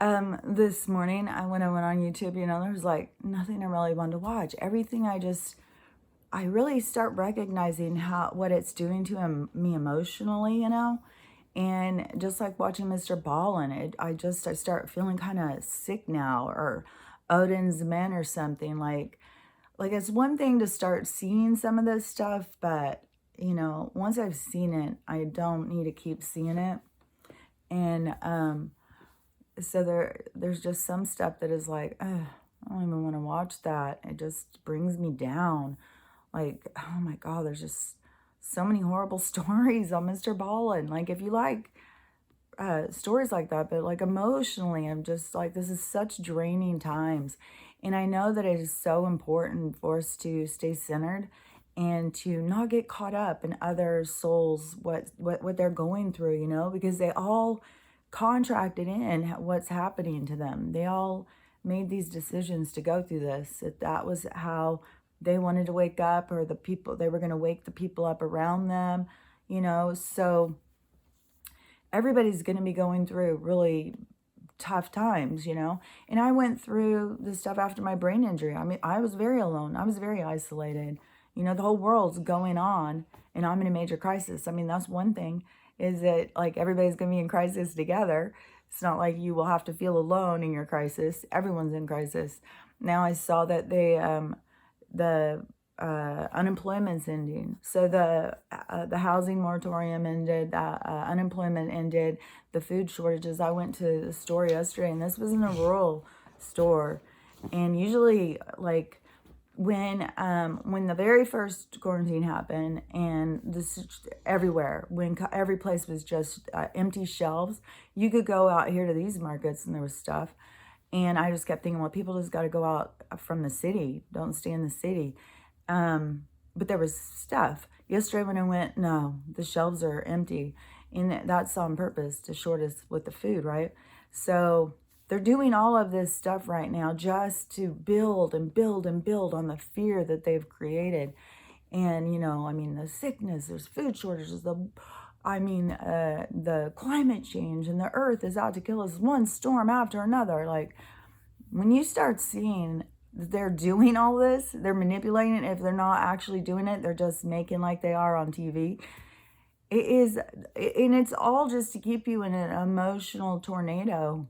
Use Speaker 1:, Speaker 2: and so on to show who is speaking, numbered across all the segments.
Speaker 1: This morning, when I went on YouTube, there was like nothing I really wanted to watch. Everything I really start recognizing what it's doing to me emotionally. And just like watching Mr. Ballin, I start feeling kind of sick now, or Odin's Men or something. Like it's one thing to start seeing some of this stuff, but once I've seen it, I don't need to keep seeing it. And so there's just some stuff that is like, ugh, I don't even want to watch that. It just brings me down. Like, oh my God, there's just so many horrible stories on Mr. Ballin. Like, if you like stories like that, but like emotionally, I'm just like, this is such draining times. And I know that it is so important for us to stay centered and to not get caught up in other souls, what they're going through, because they all contracted in what's happening to them. They all made these decisions to go through this. That was how they wanted to wake up, or they were going to wake the people up around them. So everybody's going to be going through really tough times. And I went through this stuff after my brain injury. I mean, I was very alone. I was very isolated. The whole world's going on, and I'm in a major crisis. I mean, that's one thing, is that like everybody's going to be in crisis together. It's not like you will have to feel alone in your crisis. Everyone's in crisis. Now I saw that the unemployment's ending. So the housing moratorium ended, unemployment ended, the food shortages. I went to the store yesterday, and this was in a rural store. And usually, like, when the very first quarantine happened, and this everywhere, when every place was just empty shelves, you could go out here to these markets and there was stuff. And I just kept thinking, well, people just got to go out from the city. Don't stay in the city. But there was stuff. Yesterday when I went, no, the shelves are empty. And that's on purpose to short us with the food, right? So they're doing all of this stuff right now just to build and build and build on the fear that they've created. And, I mean, the sickness, there's food shortages, the climate change, and the earth is out to kill us, one storm after another. Like, when you start seeing that they're doing all this, they're manipulating it. If they're not actually doing it, they're just making like they are on TV. And it's all just to keep you in an emotional tornado.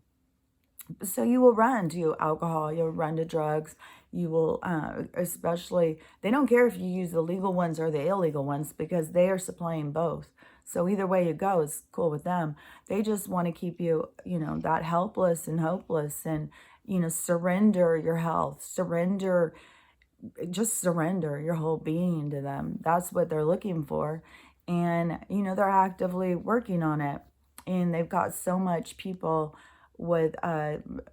Speaker 1: So you will run to alcohol, you'll run to drugs, you will, especially, they don't care if you use the legal ones or the illegal ones, because they are supplying both. So either way you go, it's cool with them. They just want to keep you, that helpless and hopeless, and, surrender your health, just surrender your whole being to them. That's what they're looking for. And, they're actively working on it. And they've got so much people with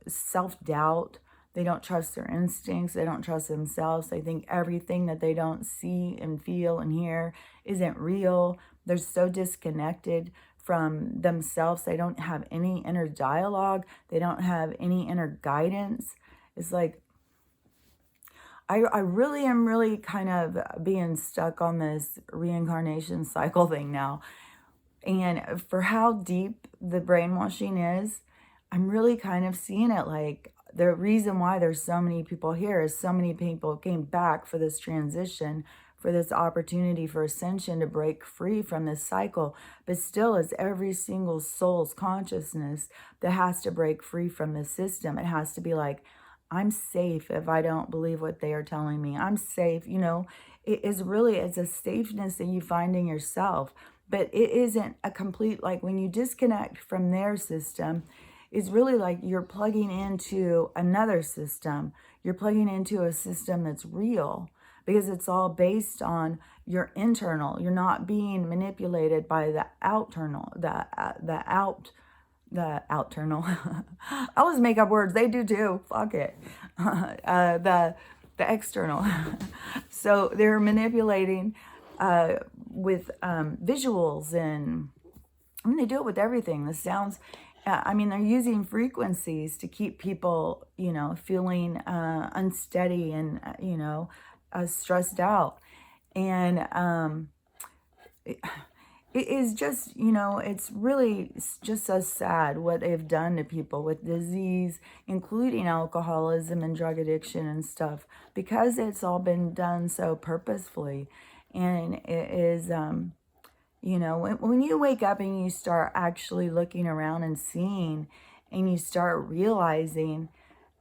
Speaker 1: self-doubt. They don't trust their instincts. They don't trust themselves. They think everything that they don't see and feel and hear isn't real. They're so disconnected from themselves. They don't have any inner dialogue. They don't have any inner guidance. It's like, I really am really kind of being stuck on this reincarnation cycle thing now. And for how deep the brainwashing is, I'm really kind of seeing it. Like, the reason why there's so many people here is so many people came back for this transition, for this opportunity for ascension, to break free from this cycle. But still, it's every single soul's consciousness that has to break free from this system. It has to be like, I'm safe if I don't believe what they are telling me. I'm safe. It's a safeness that you find in yourself. But it isn't a complete, like, when you disconnect from their system, it's really like you're plugging into another system. You're plugging into a system that's real, because it's all based on your internal. You're not being manipulated by the outternal, the outternal. I always make up words. They do too. Fuck it. The external. So they're manipulating with visuals, and they do it with everything. The sounds. They're using frequencies to keep people, feeling unsteady and, stressed out. And it is just, it's really just so sad what they've done to people with disease, including alcoholism and drug addiction and stuff, because it's all been done so purposefully. And it is, when you wake up and you start actually looking around and seeing, and you start realizing,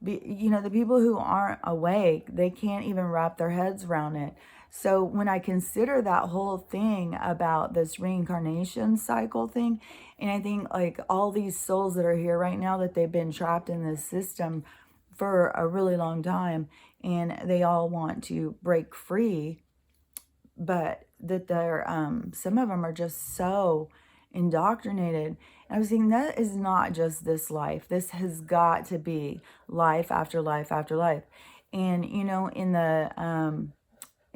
Speaker 1: the people who aren't awake, they can't even wrap their heads around it. So when I consider that whole thing about this reincarnation cycle thing, and I think like all these souls that are here right now, that they've been trapped in this system for a really long time, and they all want to break free, but that they're some of them are just so indoctrinated. And I was thinking, that is not just this life. This has got to be life after life after life. And in the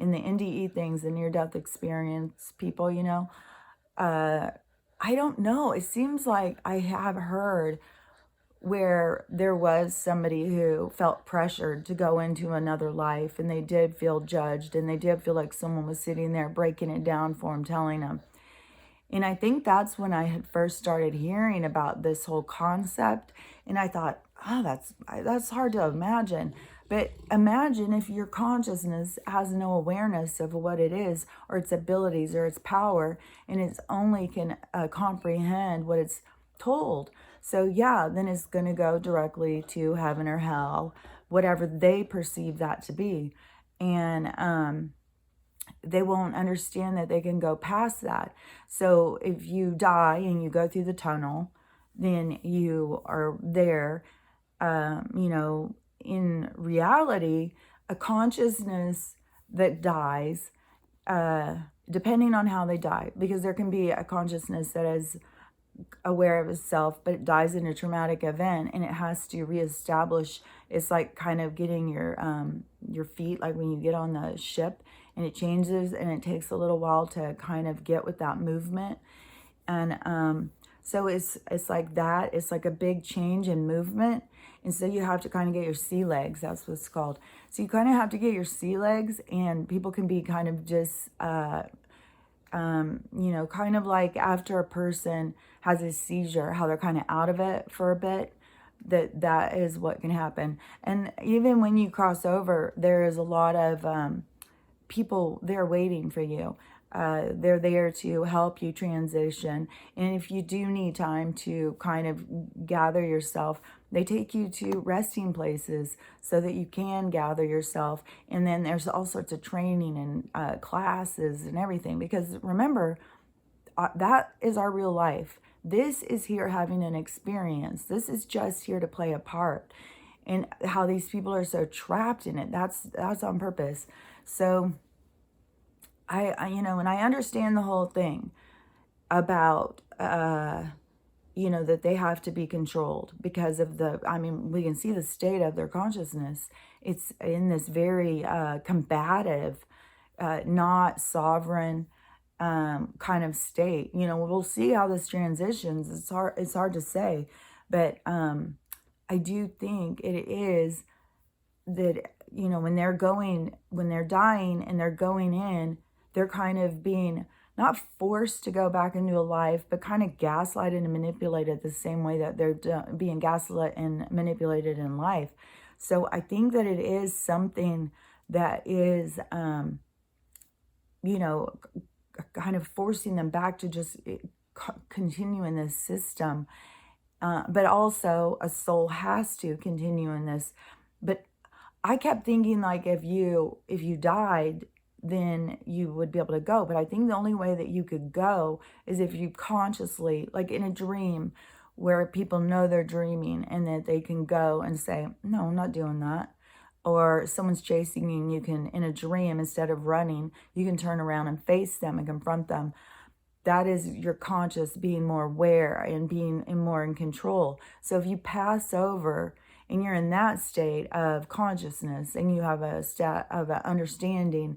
Speaker 1: NDE things, the near death experience people, uh I don't know, it seems like I have heard where there was somebody who felt pressured to go into another life, and they did feel judged, and they did feel like someone was sitting there breaking it down for them, telling them. And I think that's when I had first started hearing about this whole concept, and I thought, oh, that's hard to imagine. But imagine if your consciousness has no awareness of what it is, or its abilities, or its power, and it's only can comprehend what it's told. So yeah, then it's going to go directly to heaven or hell, whatever they perceive that to be. And they won't understand that they can go past that. So if you die and you go through the tunnel, then you are there. In reality, a consciousness that dies, depending on how they die, because there can be a consciousness that is aware of itself, but it dies in a traumatic event, and it has to reestablish. It's like kind of getting your feet, like when you get on the ship and it changes, and it takes a little while to kind of get with that movement. And so it's like that. It's like a big change in movement. And so you have to kind of get your sea legs. That's what it's called. So you kind of have to get your sea legs, and people can be kind of just kind of like after a person has a seizure, how they're kind of out of it for a bit, that is what can happen. And even when you cross over, there is a lot of people there waiting for you. They're there to help you transition. And if you do need time to kind of gather yourself, they take you to resting places so that you can gather yourself. And then there's all sorts of training and classes and everything. Because remember, that is our real life. This is here having an experience. This is just here to play a part. And how these people are so trapped in it, that's on purpose. So and I understand the whole thing about, that they have to be controlled because of we can see the state of their consciousness. It's in this very combative, not sovereign kind of state. We'll see how this transitions. It's hard to say, but I do think it is that, when they're dying and they're going in, they're kind of being not forced to go back into a life, but kind of gaslighted and manipulated the same way that they're being gaslit and manipulated in life. So I think that it is something that is, kind of forcing them back to just continue in this system. But also a soul has to continue in this. But I kept thinking, like, if you died, then you would be able to go. But I think the only way that you could go is if you consciously, like in a dream, where people know they're dreaming, and that they can go and say, no, I'm not doing that. Or someone's chasing you, and you can, in a dream, instead of running, you can turn around and face them and confront them. That is your conscious being more aware and being more in control. So if you pass over and you're in that state of consciousness, and you have a stat of an understanding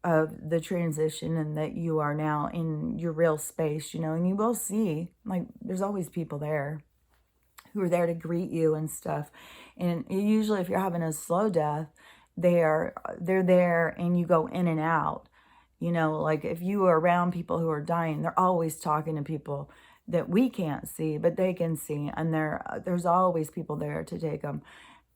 Speaker 1: of the transition, and that you are now in your real space, and you will see, like, there's always people there who are there to greet you and stuff. And usually if you're having a slow death, they're there, and you go in and out. You know, like if you are around people who are dying, they're always talking to people that we can't see, but they can see. And there's always people there to take them.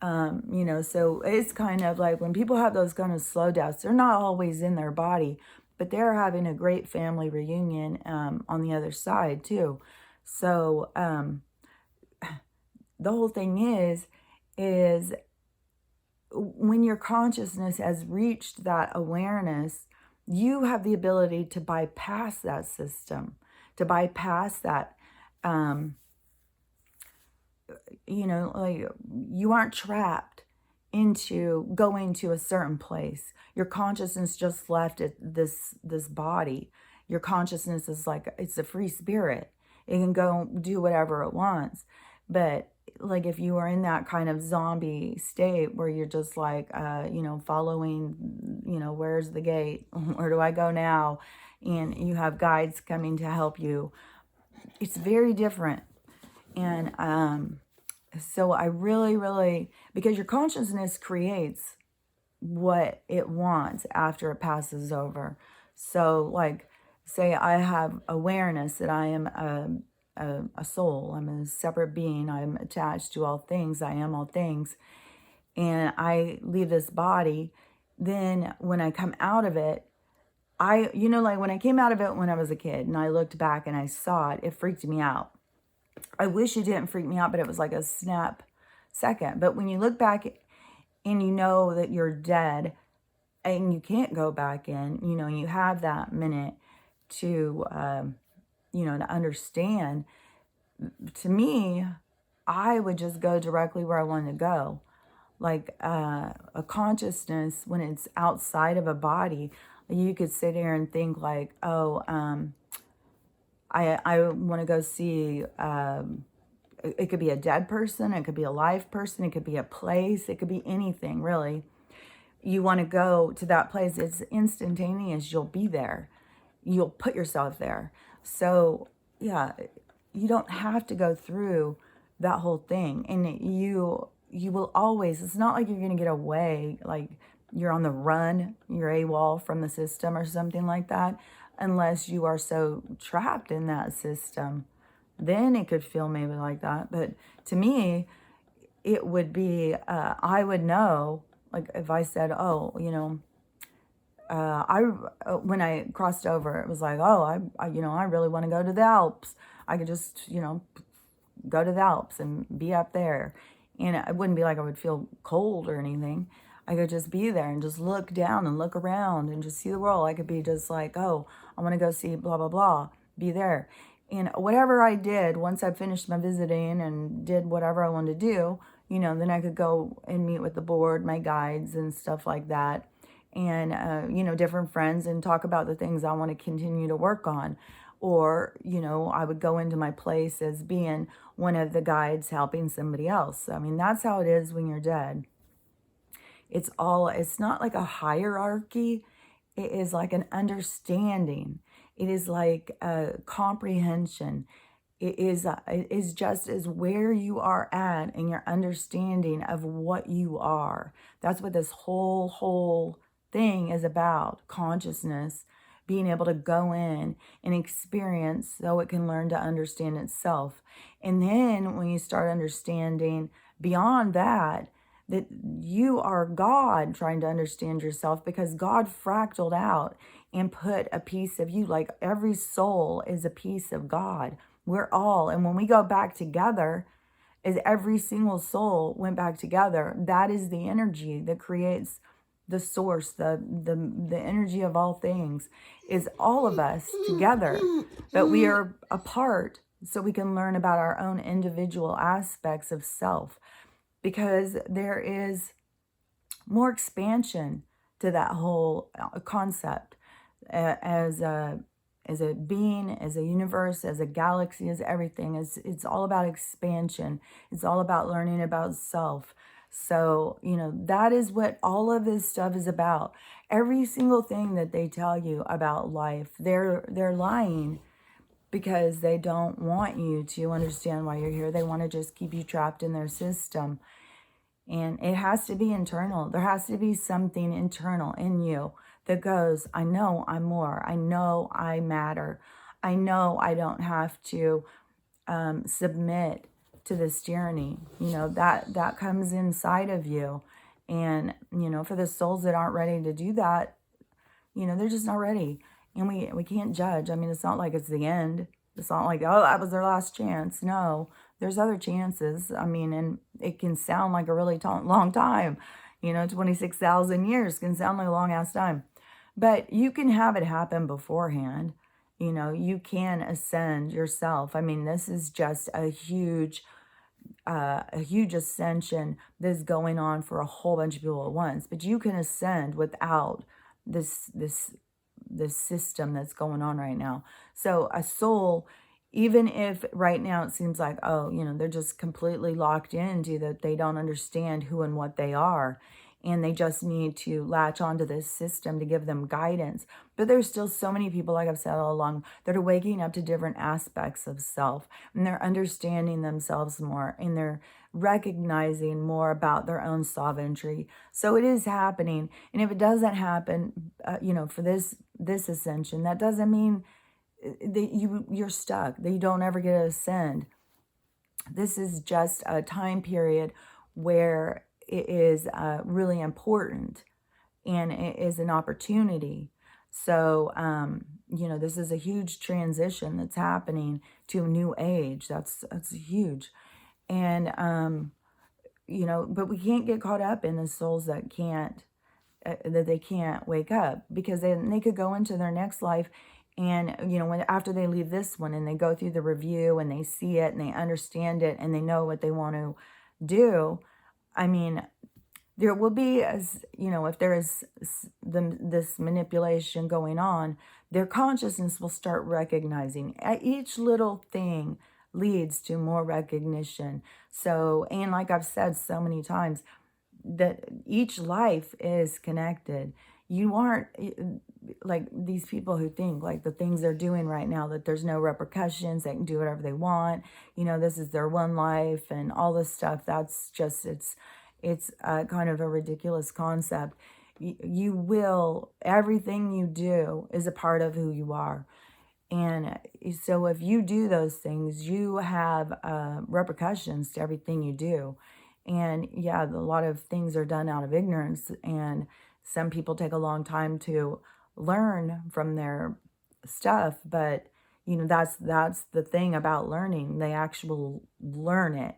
Speaker 1: You know, so it's kind of like when people have those kind of slow deaths, they're not always in their body, but they're having a great family reunion on the other side too. So the whole thing is when your consciousness has reached that awareness, you have the ability to bypass that system, to bypass that, you know, like you aren't trapped into going to a certain place. Your consciousness just left this body. Your consciousness is like, it's a free spirit. It can go do whatever it wants. But like if you are in that kind of zombie state where you're just like, you know, following, you know, where's the gate? Where do I go now? And you have guides coming to help you. It's very different. And so I really, because your consciousness creates what it wants after it passes over. So like, say I have awareness that I am a soul. I'm a separate being. I'm attached to all things. I am all things. And I leave this body. Then when I come out of it, you know, like when I came out of it when I was a kid and I looked back and I saw it, it freaked me out. I wish it didn't freak me out, but it was like a snap second. But when you look back and you know that you're dead and you can't go back in, you know, you have that minute to, you know, to understand. To me, I would just go directly where I wanted to go. Like a consciousness, when it's outside of a body, you could sit there and think like, oh, I want to go see, it could be a dead person, it could be a live person, it could be a place, it could be anything really. You want to go to that place, it's instantaneous, you'll be there. You'll put yourself there. So yeah, you don't have to go through that whole thing. And you will always, it's not like you're going to get away, like you're on the run, you're AWOL from the system or something like that, unless you are so trapped in that system. Then it could feel maybe like that. But to me, it would be, I would know, like if I said, oh, you know, when I crossed over, it was like, oh, you know, I really want to go to the Alps. I could just, you know, go to the Alps and be up there. And it wouldn't be like I would feel cold or anything. I could just be there and just look down and look around and just see the world. I could be just like, oh, I want to go see blah, blah, blah, be there. And whatever I did, once I finished my visiting and did whatever I wanted to do, you know, then I could go and meet with the board, my guides and stuff like that. And, you know, different friends and talk about the things I want to continue to work on. Or, you know, I would go into my place as being one of the guides helping somebody else. I mean, that's how it is when you're dead. It's not like a hierarchy. It is like an understanding. It is like a comprehension. It is just as where you are at in your understanding of what you are. That's what this whole thing is about. Consciousness, being able to go in and experience so it can learn to understand itself. And then when you start understanding beyond that you are God trying to understand yourself, because God fractaled out and put a piece of you, like every soul is a piece of God. We're all, and when we go back together, as every single soul went back together, that is the energy that creates the source, the energy of all things is all of us together, but we are apart so we can learn about our own individual aspects of self, because there is more expansion to that whole concept as a being, as a universe, as a galaxy, as everything. It's all about expansion. It's all about learning about self. So, you know, that is what all of this stuff is about. Every single thing that they tell you about life, they're lying, because they don't want you to understand why you're here. They want to just keep you trapped in their system. And it has to be internal. There has to be something internal in you that goes, I know I'm more. I know I matter. I know I don't have to submit to this tyranny. You know, that comes inside of you. And, you know, for the souls that aren't ready to do that, you know, they're just not ready. And we can't judge. I mean, it's not like it's the end. It's not like, oh, that was their last chance. No, there's other chances. I mean, and it can sound like a really long time. You know, 26,000 years can sound like a long ass time. But you can have it happen beforehand. You know, you can ascend yourself. I mean, this is just a huge ascension that's going on for a whole bunch of people at once. But you can ascend without this system that's going on right now. So a soul, even if right now it seems like, oh, you know, they're just completely locked into that, they don't understand who and what they are, and they just need to latch onto this system to give them guidance. But there's still so many people, like I've said all along, that are waking up to different aspects of self, and they're understanding themselves more, and they're recognizing more about their own sovereignty. So it is happening. And if it doesn't happen, you know, for this ascension, that doesn't mean that you're stuck, that you don't ever get to ascend. This is just a time period where it is really important, and it is an opportunity. So, you know, this is a huge transition that's happening to a new age. That's huge. And, you know, but we can't get caught up in the souls that they can't wake up, because then they could go into their next life. And, you know, after they leave this one and they go through the review and they see it and they understand it and they know what they want to do, I mean, there will be, as you know, if there is this manipulation going on, their consciousness will start recognizing each little thing leads to more recognition. So, and like I've said so many times, that each life is connected. You aren't like these people who think like the things they're doing right now, that there's no repercussions, they can do whatever they want, you know, this is their one life and all this stuff. That's just, it's kind of a ridiculous concept. You will, everything you do is a part of who you are. And so if you do those things, you have repercussions to everything you do. And yeah, a lot of things are done out of ignorance, and some people take a long time to learn from their stuff. But, you know, that's the thing about learning. They actually learn it,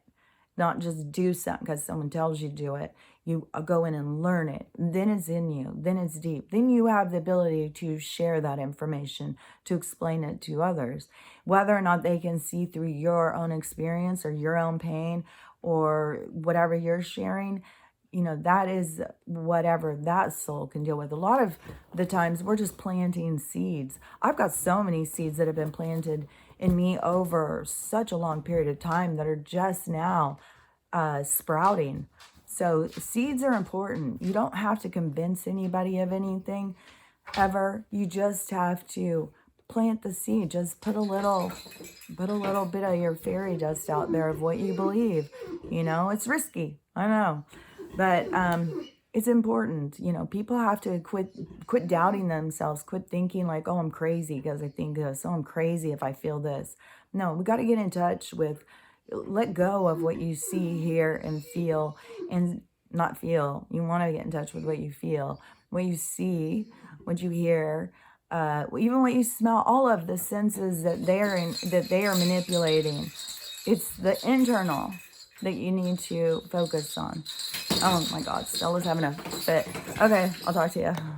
Speaker 1: not just do something because someone tells you to do it. You go in and learn it. Then it's in you. Then it's deep. Then you have the ability to share that information, to explain it to others. Whether or not they can see through your own experience or your own pain or whatever you're sharing, you know, that is whatever that soul can deal with. A lot of the times we're just planting seeds. I've got so many seeds that have been planted in me over such a long period of time that are just now sprouting. So seeds are important. You don't have to convince anybody of anything ever. You just have to plant the seed. Just put a little bit of your fairy dust out there of what you believe. You know, it's risky, I know, but it's important. You know, people have to quit doubting themselves, quit thinking like, oh, I'm crazy because I think this, oh, I'm crazy if I feel this. No, we got to get in touch with, let go of what you see, hear, and feel, and not feel. You want to get in touch with what you feel, what you see, what you hear, even what you smell. All of the senses that they are manipulating. It's the internal that you need to focus on. Oh my God, Stella's having a fit. Okay, I'll talk to you.